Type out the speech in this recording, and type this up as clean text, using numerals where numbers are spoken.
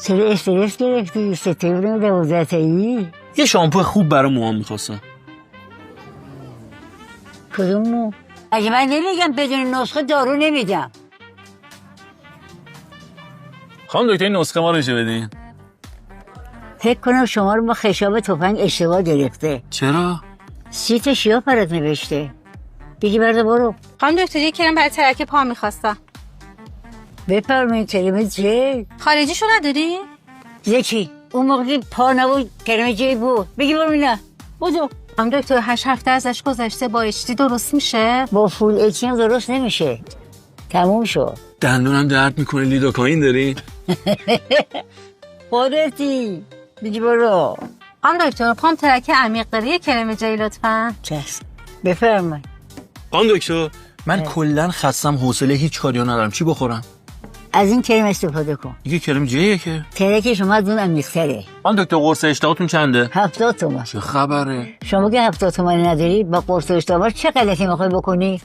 چرا استرس گرفتی؟ ستاره بودم 12 تایی؟ یه شامپو خوب برای موهام میخواستم. کدوم مو؟ اگه من نمیگم بدون نسخه دارو نمیدم. خانم دکتر این نسخه ما رو میشه بدین؟ فکر کنم شما رو با خشاب تفنگ اشتباه گرفته. چرا؟ 30 تا شیاف برات نوشته. بگی برده برو. خانم دکتر یه کرم برای ترک پا میخواستم. بفرمایید کرم جل. خارجیشو نداری؟ یکی اون موقع که پا نبود کرم جل بود. بگی برو نه بودو. خانم دکتر 8 هفته ازش گذشته با اشتی درست میشه؟ با فول اچی هم درست نمیشه. تموم شد. دندونم درد میکنه. لیدوکائین داری؟ خودتی. بگی برو. خانم دکتر پام ترک عمیق داره یه کرم جی لطفا. چشم. بفرمایید. خانم دکتر من کلا خستم، حوصله هیچ کاری ندارم. چی بخورم؟ از این کرم استفاده کن. یه کرم جیه که ترک شما از اون عمیق‌تره. خانم دکتر قرص اشتهاتون چنده؟ 70 تومن. چه خبره؟ شما که 70 تومن نداری با قرص اشتباه چه غلطی میخوای بکنی؟